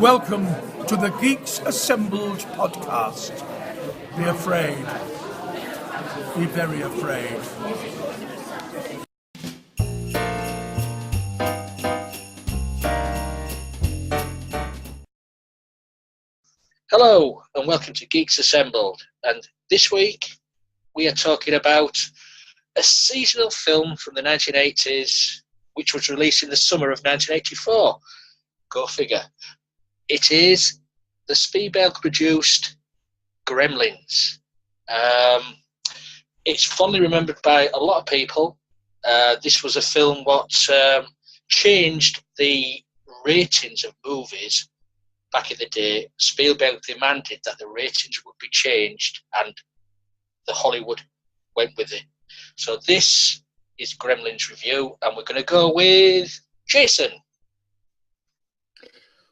Welcome to the Geeks Assembled podcast. Be afraid. Be very afraid. Hello and welcome to Geeks Assembled, and this week we are talking about a seasonal film from the 1980s which was released in the summer of 1984. Go figure. It is the Spielberg-produced Gremlins. It's fondly remembered by a lot of people. This was a film what changed the ratings of movies. Back in the day, Spielberg demanded that the ratings would be changed, and the Hollywood went with it. So this is Gremlins review, and we're going to go with Jason.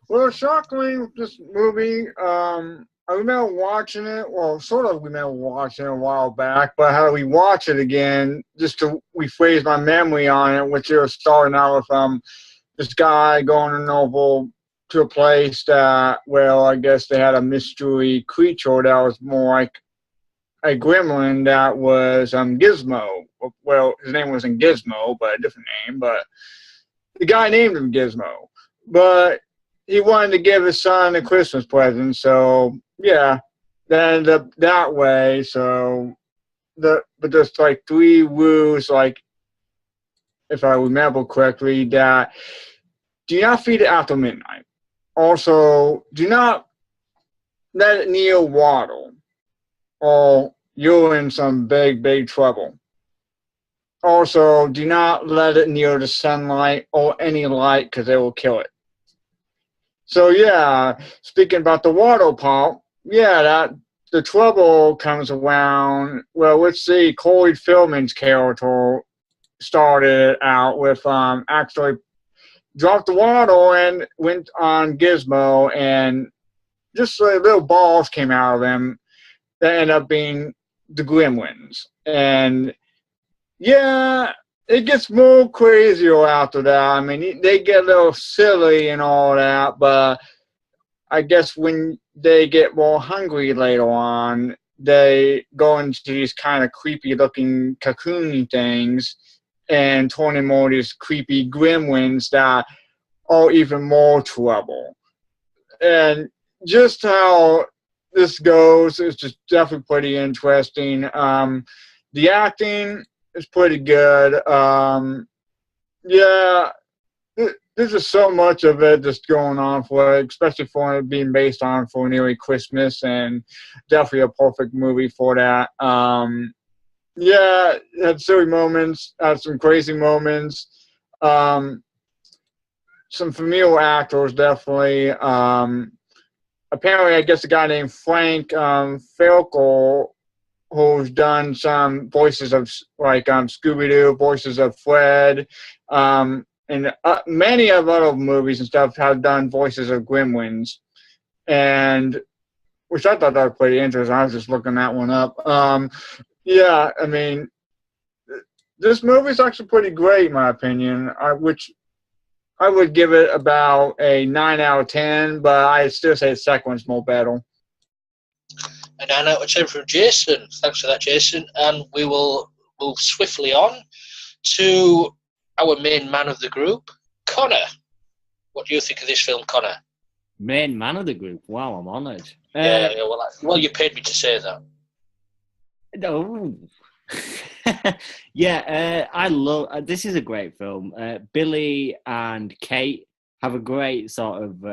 Well, shockingly, this movie, I remember watching it. Well, sort of remember watching it a while back, but how do we watch it again just to rephrase my memory on it, which it was starting out with this guy going over to a place that, well, I guess they had a mystery creature that was more like a gremlin that was Gizmo. Well, his name wasn't Gizmo, but a different name. But the guy named him Gizmo. But he wanted to give his son a Christmas present, so yeah, that ended up that way. So, but there's like three rules, like if I remember correctly, that do not feed it after midnight. Also, do not let it near water, or you're in some big trouble. Also, do not let it near the sunlight or any light, because it will kill it. So yeah, speaking about the water part, yeah, that the trouble comes around. Well, let's see, Corey Feldman's character started out with actually dropped the water and went on Gizmo, and just little balls came out of them that ended up being the Gremlins. And yeah, it gets more crazier after that. I mean, they get a little silly and all that, but I guess when they get more hungry later on, they go into these kind of creepy-looking cocoon things and turn into more these creepy gremlins that are even more trouble. And just how this goes is just definitely pretty interesting. The acting is pretty good. Yeah, there's just so much of it just going on for it, especially for it being based on for nearly Christmas, and definitely a perfect movie for that. Yeah, it had silly moments, had some crazy moments. Some familiar actors, definitely. Apparently, I guess a guy named Frank Falco, who's done some voices of like Scooby-Doo, voices of Fred, and many of other movies and stuff have done voices of Gremlins, and which I thought that was pretty interesting. I was just looking that one up. Yeah, I mean, this movie's actually pretty great in my opinion, which I would give it about a 9 out of 10, but I still say the second one's more better. A 9 out of 10 from Jason. Thanks for that, Jason. And we will move swiftly on to our main man of the group, Connor. What do you think of this film, Connor? Main man of the group? Wow, I'm honoured. Yeah, well, you paid me to say that. No. Yeah, I love... this is a great film. Billy and Kate have a great sort of...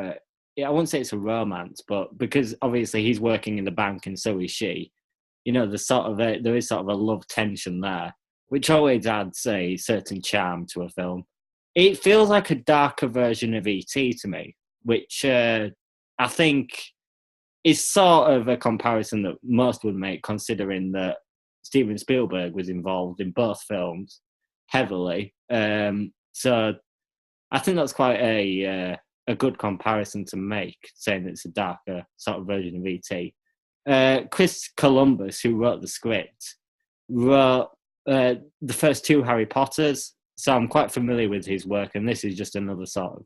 I wouldn't say it's a romance, but because obviously he's working in the bank and so is she, you know, there is sort of a love tension there, which always adds a certain charm to a film. It feels like a darker version of E.T. to me, which I think is sort of a comparison that most would make, considering that Steven Spielberg was involved in both films heavily. So I think that's quite a good comparison to make, saying it's a darker sort of version of E.T. Chris Columbus, who wrote the script, wrote the first two Harry Potters, so I'm quite familiar with his work, and this is just another sort of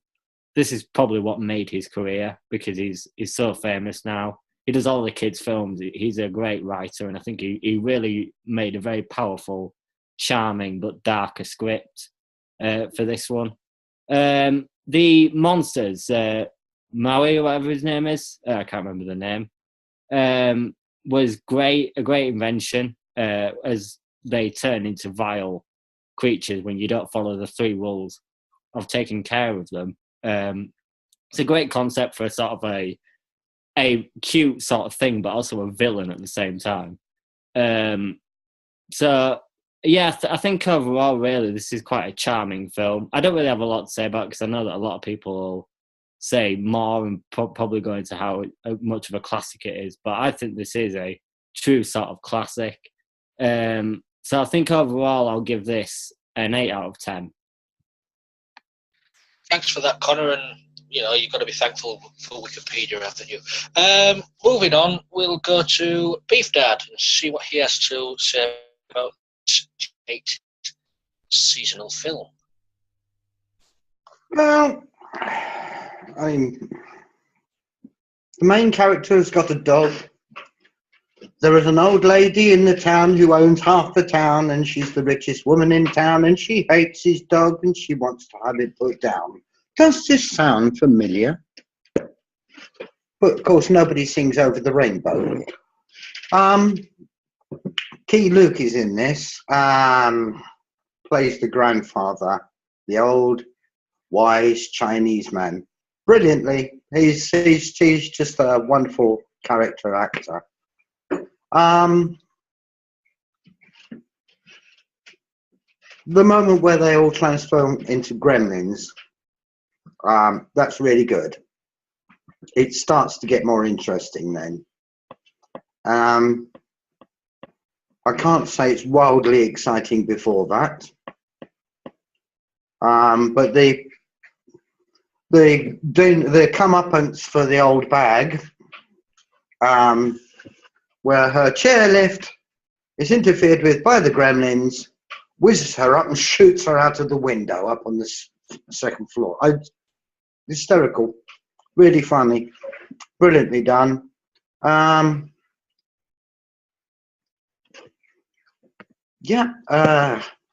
this is probably what made his career, because he's so famous now. He does all the kids' films. He's a great writer, and I think he really made a very powerful, charming but darker script for this one. The monsters, Maui, or whatever his name is, I can't remember the name, was great, a great invention, as they turn into vile creatures when you don't follow the 3 rules of taking care of them. It's a great concept for a sort of a cute sort of thing, but also a villain at the same time. So yeah, I think overall, really, this is quite a charming film. I don't really have a lot to say about it, because I know that a lot of people will say more and probably go into how much of a classic it is, but I think this is a true sort of classic. So I think overall I'll give this an 8 out of 10. Thanks for that, Connor, and you've got to be thankful for Wikipedia, haven't you? Moving on, we'll go to Beef Dad and see what he has to say about this 8 seasonal film. Well, the main character has got a dog. There is an old lady in the town who owns half the town, and she's the richest woman in town, and she hates his dog and she wants to have it put down. Does this sound familiar? But of course, nobody sings Over the Rainbow. Key Luke is in this. Plays the grandfather, the old wise Chinese man, brilliantly. He's just a wonderful character actor. The moment where they all transform into gremlins, that's really good. It starts to get more interesting then. I can't say it's wildly exciting before that. But the comeuppance for the old bag, where her chairlift is interfered with by the gremlins, whizzes her up and shoots her out of the window up on the second floor. Hysterical, really funny, brilliantly done. And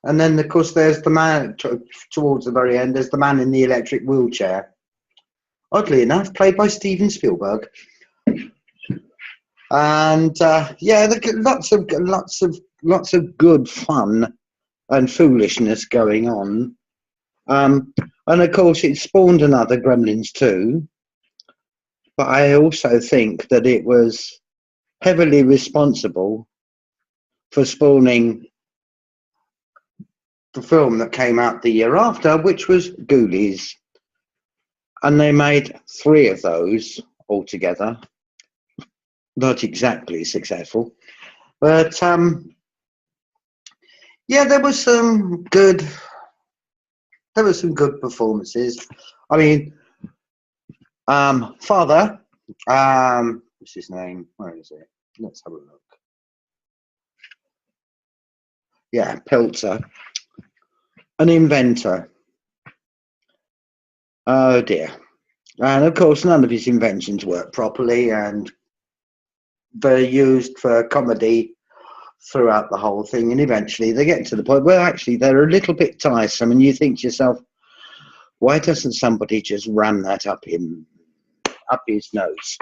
then of course there's the man towards the very end. There's the man in the electric wheelchair. Oddly enough, played by Steven Spielberg. And lots of good fun and foolishness going on. And of course, it spawned another Gremlins 2. But I also think that it was heavily responsible for spawning the film that came out the year after, which was Ghoulies. And they made 3 of those altogether. Not exactly successful, but there was some good performances. I mean, Father, what's his name? Where is it? Let's have a look. Yeah, Peltzer, an inventor. Oh dear. And of course, none of his inventions work properly, and they're used for comedy throughout the whole thing. And eventually they get to the point where actually they're a little bit tiresome, and you think to yourself, why doesn't somebody just ram that up his nose?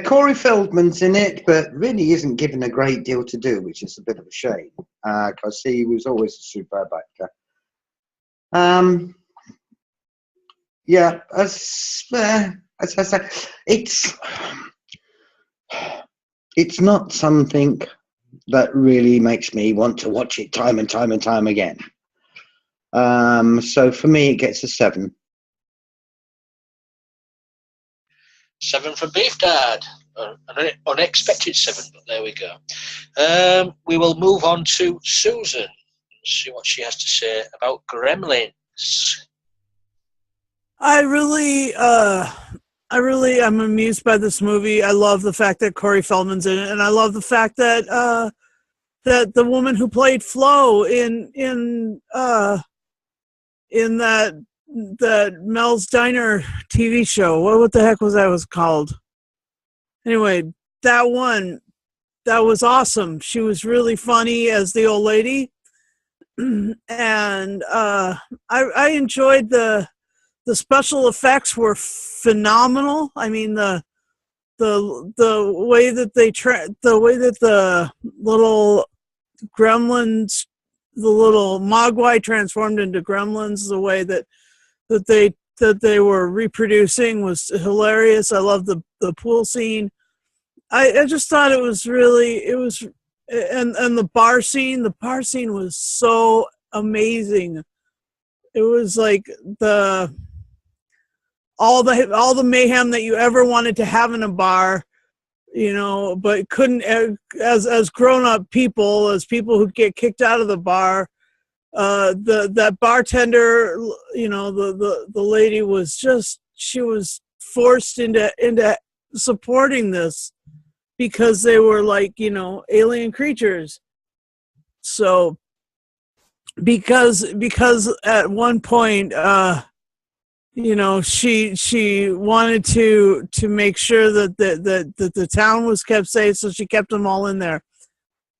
Corey Feldman's in it, but really isn't given a great deal to do, which is a bit of a shame, because he was always a superb actor. As I say, it's not something that really makes me want to watch it time and time and time again. So for me, it gets a 7. 7 from Beef Dad. An unexpected 7, but there we go. We will move on to Susan and see what she has to say about Gremlins. I really am amused by this movie. I love the fact that Corey Feldman's in it, and I love the fact that that the woman who played Flo in in that Mel's Diner TV show. What the heck was that was called? Anyway, that one, that was awesome. She was really funny as the old lady, and I enjoyed the special effects were phenomenal. I mean the way that the way that the little gremlins, the little Mogwai transformed into gremlins, the way that they were reproducing was hilarious. I love the pool scene. I just thought it was really, it was, and the bar scene was so amazing. It was like all the mayhem that you ever wanted to have in a bar, but couldn't, as grown up people, as people who get kicked out of the bar. That bartender, the lady was just, she was forced into supporting this because they were like, alien creatures. So because at one point, she wanted to make sure that the town was kept safe, so she kept them all in there.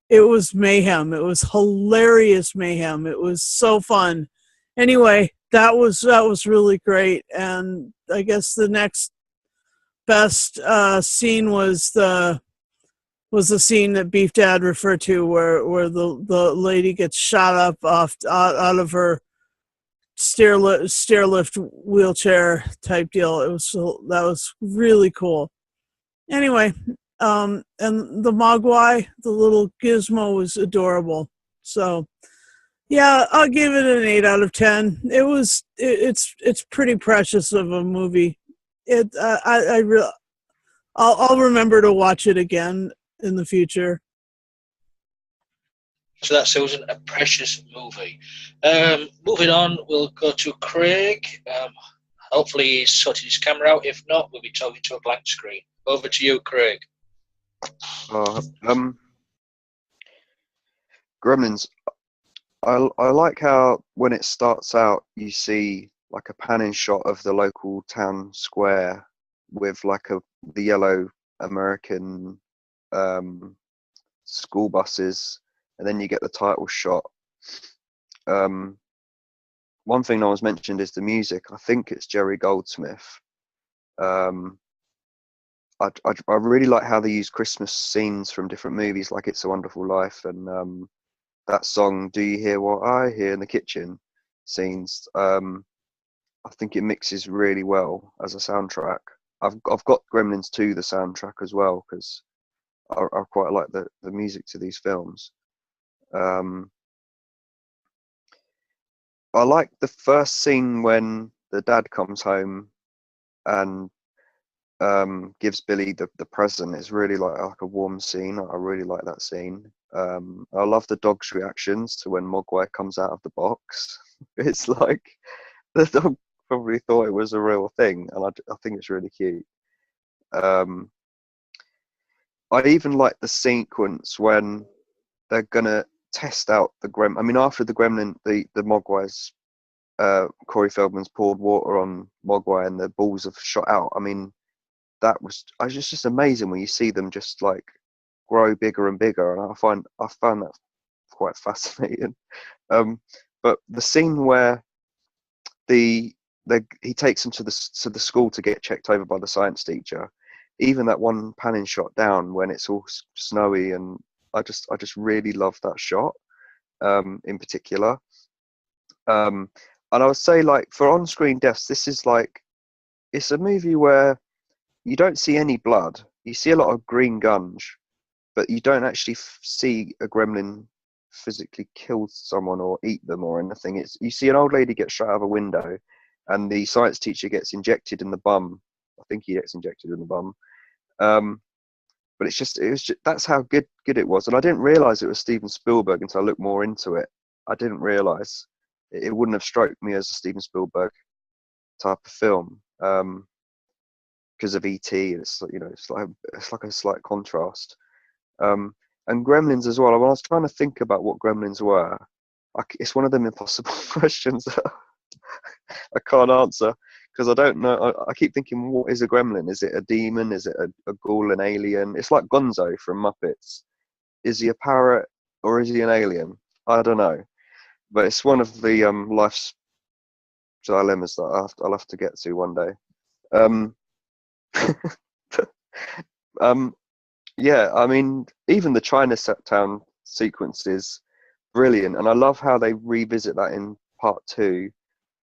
It was mayhem. It was hilarious mayhem. It was so fun. Anyway, that was really great. And I guess the next best scene was the scene that Beef Dad referred to, where the lady gets shot up out of her stair lift wheelchair type deal. That was really cool. Anyway, and the Mogwai, the little Gizmo, was adorable. So yeah, I'll give it an 8 out of 10. It's pretty precious of a movie. I'll remember to watch it again in the future. So that sounds a precious movie. Moving on, we'll go to Craig. Hopefully he's sorted his camera out. If not, we'll be talking to a blank screen. Over to you, Craig. Gremlins. I like how when it starts out, you see like a panning shot of the local town square with like the yellow American school buses, and then you get the title shot. One thing I was mentioned is the music. I think it's Jerry Goldsmith. I really like how they use Christmas scenes from different movies, like It's a Wonderful Life, and that song "Do You Hear What I Hear" in the kitchen scenes. I think it mixes really well as a soundtrack. I've got Gremlins 2, the soundtrack as well, because I quite like the music to these films. I like the first scene when the dad comes home and gives Billy the present. It's really like a warm scene. I really like that scene. I love the dog's reactions to when Mogwai comes out of the box. It's like the dog probably thought it was a real thing, and I think it's really cute. I even like the sequence when they're gonna test out the gremlin. I mean, after the gremlin, the Mogwai's, Corey Feldman's poured water on Mogwai and the balls have shot out. I mean, that was just amazing when you see them just like grow bigger and bigger, and I found that quite fascinating. But the scene where he takes them to the school to get checked over by the science teacher, even that one panning shot down when it's all snowy, and I just really love that shot in particular. And I would say, like, for on-screen deaths, this is like, it's a movie where you don't see any blood. You see a lot of green gunge, but you don't actually see a gremlin physically kill someone or eat them or anything. You see an old lady get shot out of a window, and the science teacher gets injected in the bum. I think he gets injected in the bum. But it was just that's how good it was. And I didn't realize it was Steven Spielberg until I looked more into it. I didn't realize it wouldn't have struck me as a Steven Spielberg type of film. Because of E.T. It's like a slight contrast. And Gremlins as well. When I was trying to think about what Gremlins were, it's one of them impossible questions. I can't answer because I don't know. I keep thinking, what is a gremlin? Is it a demon? Is it a ghoul, an alien? It's like Gonzo from Muppets. Is he a parrot or is he an alien? I don't know. But it's one of the life's dilemmas that I'll have to get to one day. Um, yeah, I mean, even the Chinatown sequence is brilliant, and I love how they revisit that in part 2,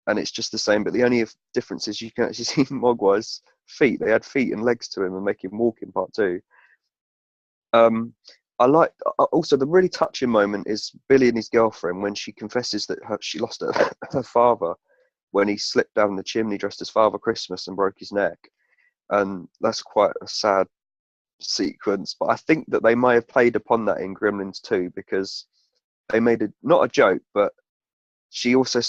and it's just the same. But the only difference is you can actually see Mogwai's feet. They add feet and legs to him and make him walk in part 2. I like also the really touching moment is Billy and his girlfriend when she confesses that she lost her father when he slipped down the chimney dressed as Father Christmas and broke his neck, and that's quite a sad sequence. But I think that they may have played upon that in Gremlins 2 because they made not a joke, but she also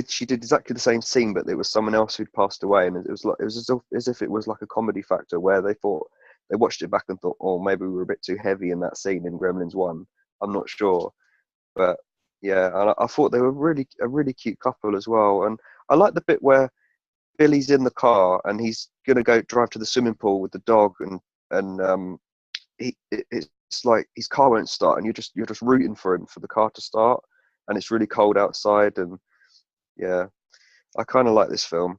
she did exactly the same scene, but it was someone else who'd passed away, and it was as if it was like a comedy factor where they watched it back and thought, oh, maybe we were a bit too heavy in that scene in Gremlins 1. I'm not sure, but yeah, and I thought they were a really cute couple as well. And I like the bit where Billy's in the car and he's gonna go drive to the swimming pool with the dog, and it's like his car won't start, and you're just rooting for him for the car to start, and it's really cold outside, and yeah, I kind of like this film.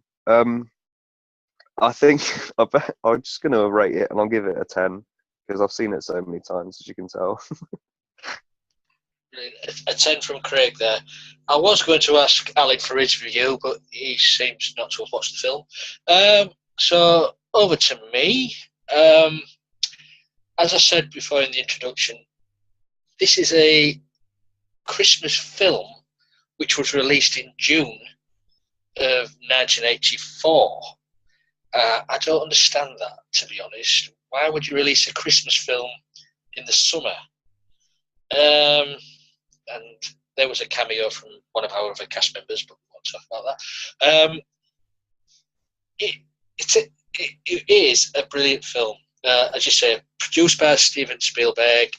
I think I'm just going to rate it, and I'll give it a 10 because I've seen it so many times, as you can tell. A 10 from Craig there. I was going to ask Alec for his review, but he seems not to have watched the film. So over to me. As I said before in the introduction, this is a Christmas film which was released in June of 1984. I don't understand that, to be honest. Why would you release a Christmas film in the summer? And there was a cameo from one of our other cast members, but we won't talk about that. It is a brilliant film. As you say, produced by Steven Spielberg,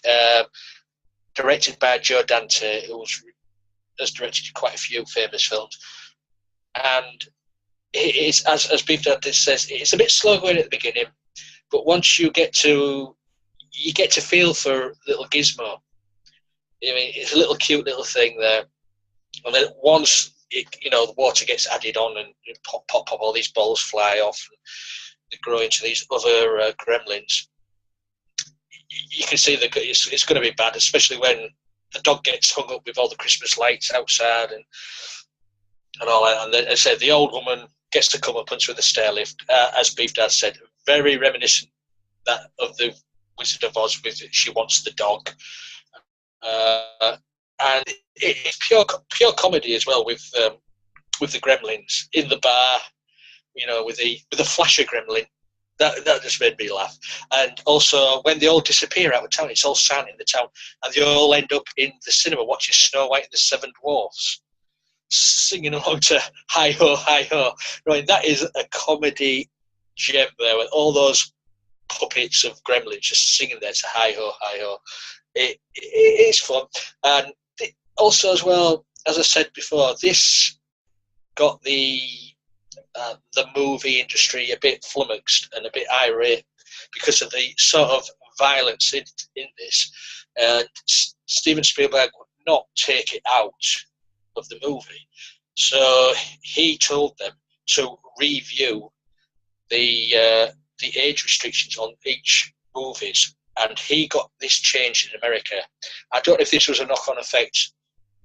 directed by Joe Dante, who has directed quite a few famous films. And it is, as Beef Dante says, it's a bit slow going at the beginning, but once you get to feel for little Gizmo. I mean, it's a little cute little thing there. And then once the water gets added on and pop, all these balls fly off and they grow into these other gremlins. You can see that it's going to be bad, especially when the dog gets hung up with all the Christmas lights outside and all that. And then, as I said, the old woman gets to come up with the stair lift, as Beef Dad said, very reminiscent of the Wizard of Oz with she wants the dog. And it's pure comedy as well with the gremlins in the bar, with the flasher gremlin. That just made me laugh. And also when they all disappear out of town, it's all silent in the town, and they all end up in the cinema watching Snow White and the Seven Dwarfs, singing along to Hi Ho, Hi Ho. Right, that is a comedy gem there with all those puppets of gremlins just singing there to Hi Ho, Hi Ho. It's fun. And also as well, as I said before, this got the movie industry a bit flummoxed and a bit irate because of the sort of violence in this. And Steven Spielberg would not take it out of the movie. So he told them to review the age restrictions on each movies, and he got this changed in America. I don't know if this was a knock-on effect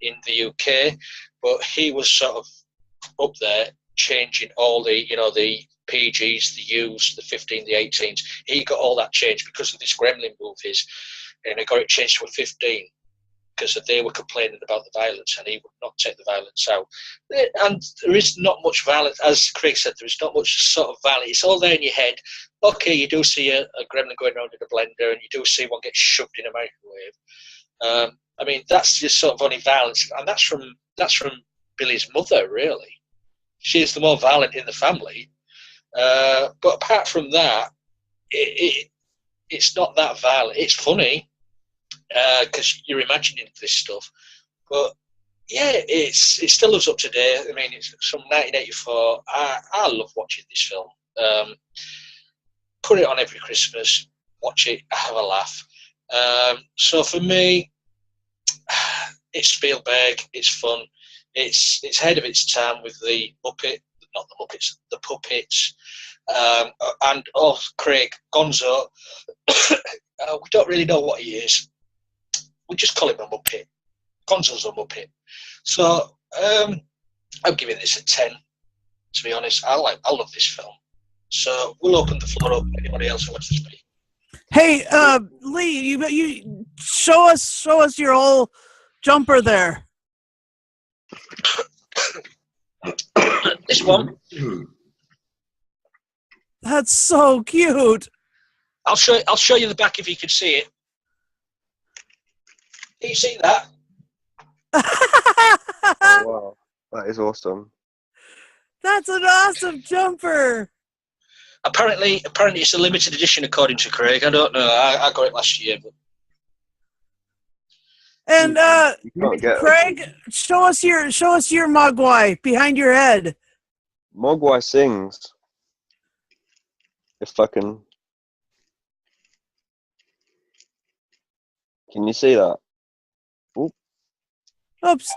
in the UK, but he was sort of up there changing all the PGs, the U's, the 15, the 18s. He got all that changed because of these Gremlin movies, and he got it changed to a 15 because they were complaining about the violence, and he would not take the violence out. And there is not much violence, as Craig said, there is not much sort of violence. It's all there in your head. Okay, you do see a gremlin going around in a blender, and you do see one get shoved in a microwave. I mean, that's just sort of only violence, and that's from Billy's mother, really. She's the more violent in the family. But apart from that, it's not that violent. It's funny because you're imagining this stuff, but yeah, it still lives up to date. I mean, it's from 1984. I love watching this film. Put it on every Christmas, watch it, have a laugh. So for me, it's Spielberg. It's fun. It's ahead of its time with the puppets, and Craig Gonzo. We don't really know what he is. We just call him a Muppet. Gonzo's a Muppet. So I'm giving this a 10. To be honest, I love this film. So we'll open the floor up to anybody else who wants to speak. Hey, Lee, you show us your whole jumper there. This one. That's so cute. I'll show you the back if you can see it. Can you see that? Oh, wow, that is awesome. That's an awesome jumper. Apparently, it's a limited edition, according to Craig. I don't know. I got it last year. But... And Craig, it. show us your Mogwai behind your head. Mogwai sings. If I can you see that? Ooh. Oops.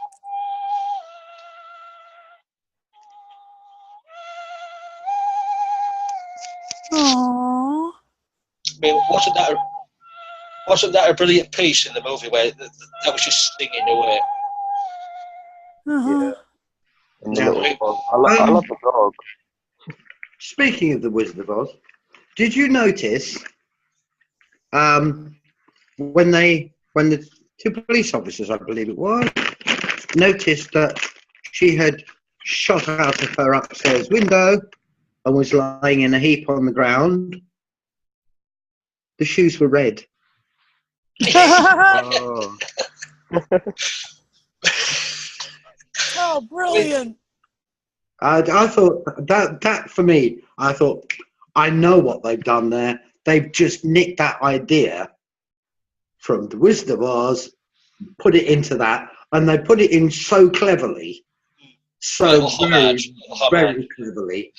Aww. I mean, wasn't that a brilliant piece in the movie where that was just singing away? Uh-huh. Yeah. And the little dog. I love the dog. Speaking of the Wizard of Oz, did you notice when the two police officers, I believe it was, noticed that she had shot out of her upstairs window and was lying in a heap on the ground? The shoes were red. Oh. Oh, brilliant. I thought that for me, I thought, I know what they've done there. They've just nicked that idea from the Wizard of Oz, put it into that, and they put it in so cleverly. So very cleverly.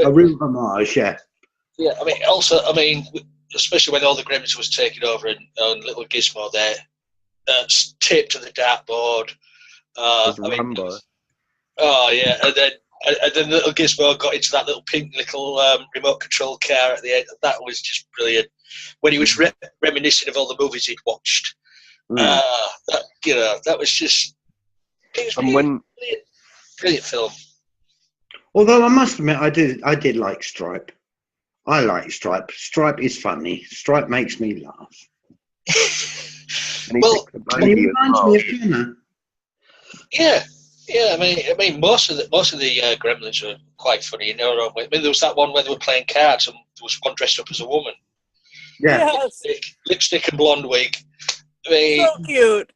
A real homage, yeah. Yeah, especially when all the Gremlins was taken over and little Gizmo there, taped to the dartboard. Rambo. Oh yeah, and then little Gizmo got into that little pink little remote control car at the end. That was just brilliant. When he was reminiscing of all the movies he'd watched, that was just. It was brilliant film. Although I must admit, I did like Stripe. I like Stripe. Stripe is funny. Stripe makes me laugh. And he reminds me of Fiona. Yeah. I mean, most of the Gremlins were quite funny in their own way. I mean, there was that one where they were playing cards and there was one dressed up as a woman. Yeah. Yes. Lipstick and blonde wig. I mean, so cute.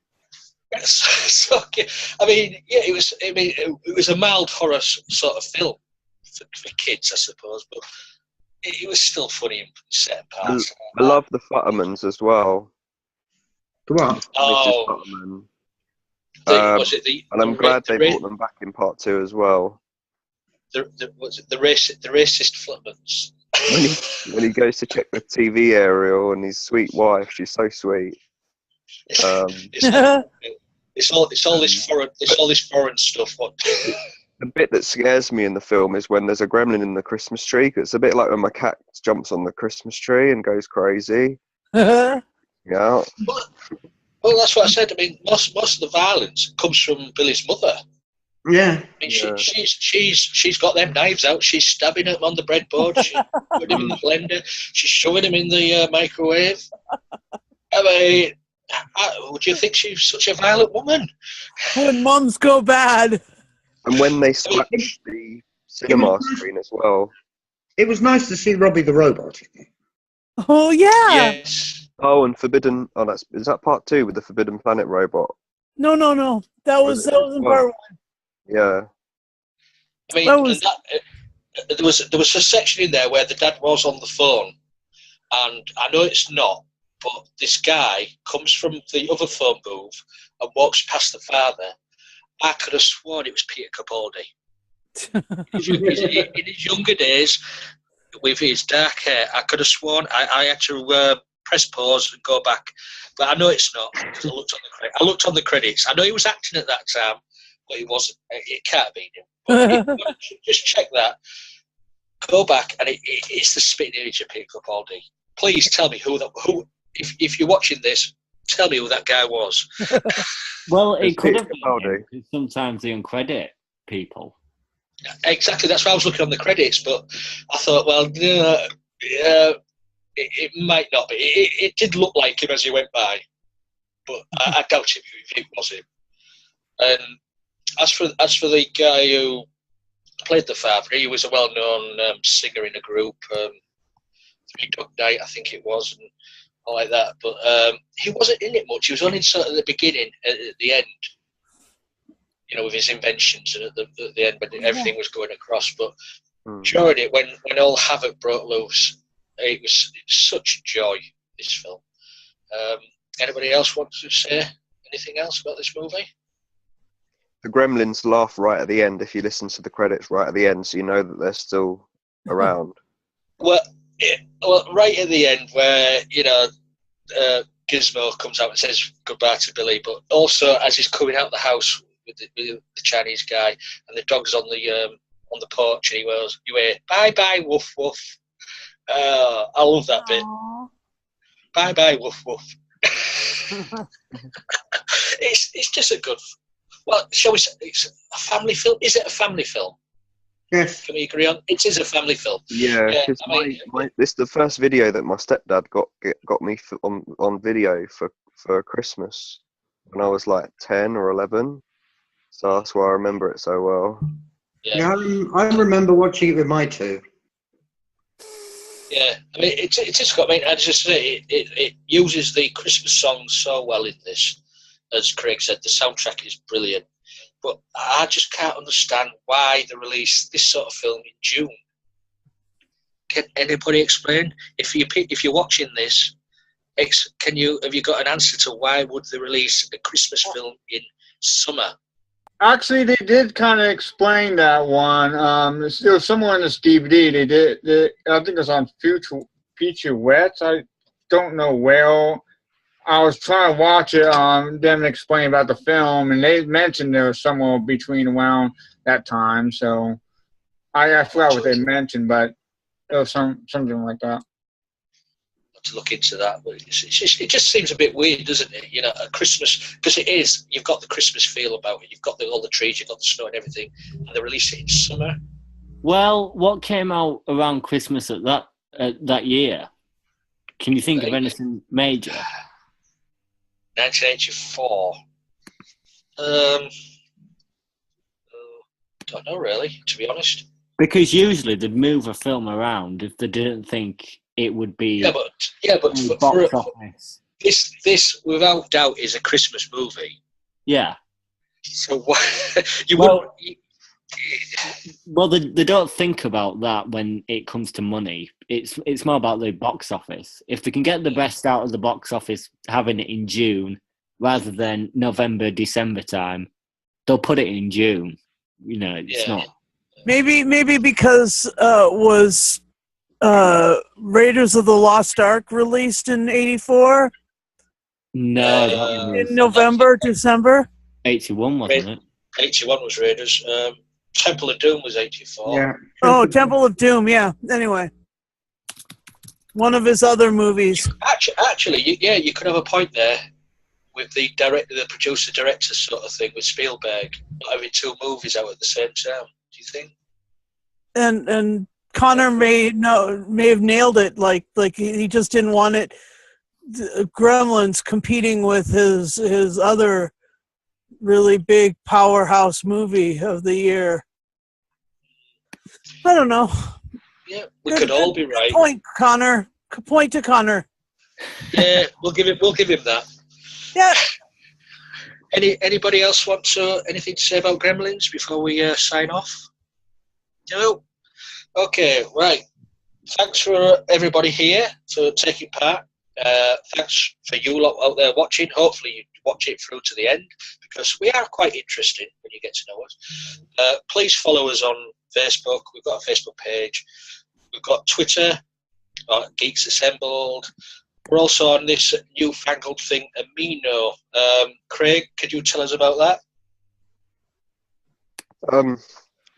So cute. I mean, yeah, it was a mild horror sort of film for kids, I suppose, but it was still funny in certain parts. I love the Futtermans as well. What? Oh. Mrs. Futterman. And I'm glad they brought them back in part 2 as well. The racist Futtermans. When he goes to check the TV aerial and his sweet wife, she's so sweet. It's all this foreign stuff. The bit that scares me in the film is when there's a gremlin in the Christmas tree. It's a bit like when my cat jumps on the Christmas tree and goes crazy. Yeah. Well, that's what I said. I mean, most of the violence comes from Billy's mother. Yeah. I mean, she's got them knives out. She's stabbing them on the breadboard. She's putting them in the blender. She's shoving them in the microwave. I mean, would you think she's such a violent woman? When mums go bad. And when they scratched the cinema screen as well. It was nice to see Robbie the Robot. Oh, yeah. Yes. Oh, and Forbidden. Oh, is that part 2 with the Forbidden Planet robot? No. That was in part 1. Yeah. I mean, there was a section in there where the dad was on the phone, and I know it's not, but this guy comes from the other phone booth and walks past the father. I could have sworn it was Peter Capaldi. In his younger days, with his dark hair, I could have sworn I had to press pause and go back, but I know it's not. I looked on the credits. I know he was acting at that time, but he wasn't. It can't have been him. But just check that. Go back, and it's the spitting image of Peter Capaldi. Please tell me who. If you're watching this, tell me who that guy was. Well, it could Peter have been Capaldi. him, because sometimes they uncredit people. Exactly, that's why I was looking on the credits, but I thought, well, it might not be. It did look like him as he went by, but I doubt if it was him. And as for the guy who played the father, he was a well-known singer in a group, Three Dog Night, I think it was, and all like that. But he wasn't in it much. He was only sort of the beginning, at the end. With his inventions, and at the end when everything was going across. But during it, when all havoc broke loose, it was such joy, this film. Anybody else want to say anything else about this movie? The Gremlins laugh right at the end if you listen to the credits right at the end, so you know that they're still around. Well, right at the end where, Gizmo comes out and says goodbye to Billy, but also as he's coming out the house with the Chinese guy, and the dog's on the porch, and you hear bye bye woof woof. I love that bit. Bye bye woof woof. It's just a good. Well, shall we say it's a family film? Is it a family film? Yes. Can we agree on it is a family film? Yeah, because this is the first video that my stepdad got me on video for Christmas when I was like 10 or 11. So that's why I remember it so well. Yeah, I remember watching it with my two. Yeah, I mean, it just got. I mean, I just say it uses the Christmas songs so well in this. As Craig said, the soundtrack is brilliant. But I just can't understand why they released this sort of film in June. Can anybody explain? If you're watching this, have you got an answer to why would they release a Christmas film in summer? Actually, they did kind of explain that one. There was somewhere in this DVD. I think it's on Featurettes. I don't know where. I was trying to watch it. Them explain about the film, and they mentioned there was somewhere between around that time. So I forgot what they mentioned, but it was something like that. To look into that, but it just seems a bit weird, doesn't it? A Christmas, because it is. You've got the Christmas feel about it. You've got all the trees, you've got the snow and everything, and they release it in summer. Well, what came out around Christmas at that year? Can you think of anything major? 1984. Don't know really, to be honest. Because usually they'd move a film around if they didn't think it would be. Yeah, but box office. This without doubt is a Christmas movie. Yeah. So what Well, they don't think about that when it comes to money. It's more about the box office. If they can get the best out of the box office having it in June rather than November, December time, they'll put it in June. It's not. Maybe because was Raiders of the Lost Ark released in '84? No, that was in November, December. 81, wasn't it? 81 was Raiders. Temple of Doom was 84. Yeah. Oh, Temple of Doom. Yeah. Anyway, one of his other movies. Actually, you could have a point there with the producer-director sort of thing with Spielberg not having two movies out at the same time. Do you think? And Connor may have nailed it. Like he just didn't want it. Gremlins competing with his other really big powerhouse movie of the year. I don't know. Yeah, we could all be right. Point, Connor. Point to Connor. Yeah, we'll give him that. Yeah. Anybody else want anything to say about Gremlins before we sign off? No. Okay, right. Thanks for everybody here for taking part. Thanks for you lot out there watching. Hopefully you watch it through to the end, because we are quite interesting when you get to know us. Please follow us on Facebook. We've got a Facebook page. We've got Twitter, Geeks Assembled. We're also on this newfangled thing, Amino. Craig, could you tell us about that?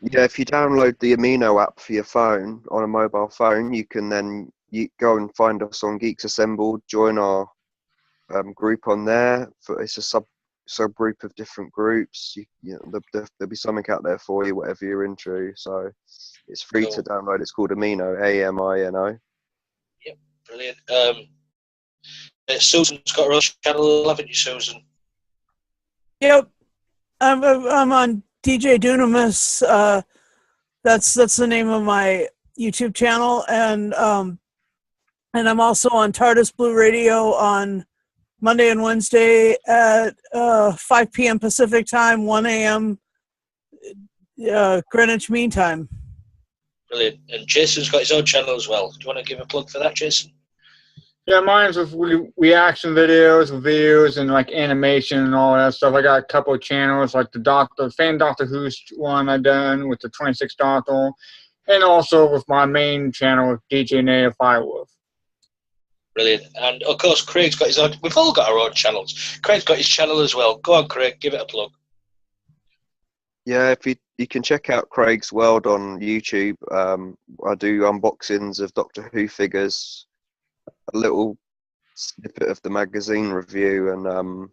Yeah, if you download the Amino app for your phone, on a mobile phone, you can then go and find us on Geeks Assembled, join our group on there. It's a sub group of different groups. There'll be something out there for you, whatever you're into. So it's free to download. It's called Amino, Amino. Yep, brilliant. Susan's got her own channel, haven't you, Susan? Yep, I'm on DJ Dunamis. That's the name of my YouTube channel, and I'm also on TARDIS Blue Radio on Monday and Wednesday at 5 p.m. Pacific time, 1 a.m. Greenwich Mean Time. Brilliant. And Jason's got his own channel as well. Do you want to give a plug for that, Jason? Yeah, mine's with reaction videos, reviews, and like animation and all that stuff. I got a couple of channels, like the fan Doctor Who's one I done with the 26th Doctor, and also with my main channel with DJ Native Firewolf. Brilliant. And of course, Craig's got his own. We've all got our own channels. Craig's got his channel as well. Go on, Craig, give it a plug. Yeah, if you can check out Craig's World on YouTube. I do unboxings of Doctor Who figures, a little snippet of the magazine review, and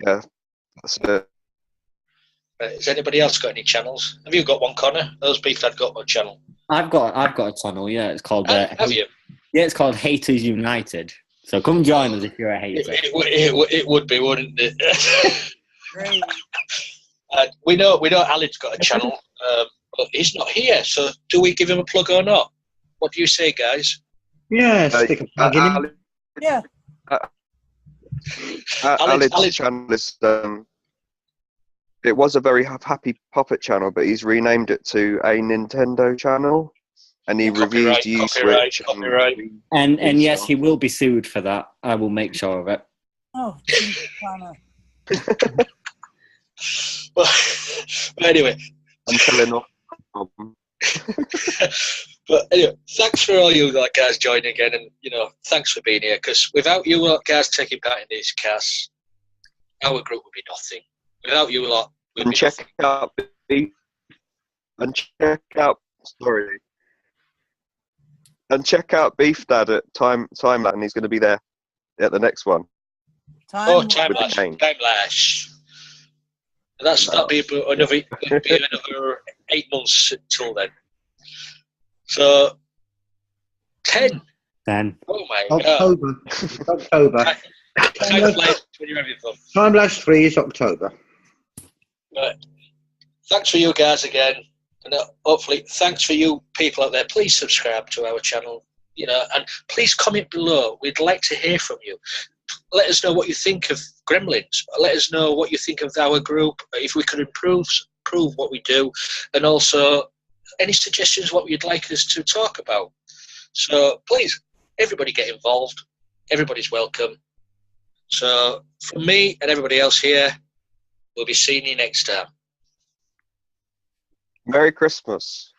yeah, that's it. Has anybody else got any channels? Have you got one, Connor? Those Beef Dad got one channel. I've got a channel. Yeah, it's called. Have you? Yeah, it's called Haters United. So come join us if you're a hater. It would be, wouldn't it? Great. We know Alan's got a channel, but he's not here. So do we give him a plug or not? What do you say, guys? Yeah, stick a plug in him. Yeah. Alan's channel is it was a very happy puppet channel, but he's renamed it to a Nintendo channel, and he reviews copyright. And yes, he will be sued for that. I will make sure of it. Oh, geez, Connor. Well, anyway, I'm telling off. But anyway, thanks for all you guys joining again, and thanks for being here. Because without you guys taking part in these casts, our group would be nothing. Without you lot, and check out Beef Dad at Timeline. He's going to be there at the next one. Time Lash. That'll be another 8 months until then. So 10. Oh my October. God. October. Time Lash 3 is October. Right. Thanks for you guys again, and hopefully thanks for you people out there. Please subscribe to our channel, and please comment below. We'd like to hear from you. Let us know what you think of Gremlins. Let us know what you think of our group, if we could improve what we do, and also any suggestions what you'd like us to talk about. So please, everybody get involved. Everybody's welcome. So from me and everybody else here, we'll be seeing you next time. Merry Christmas.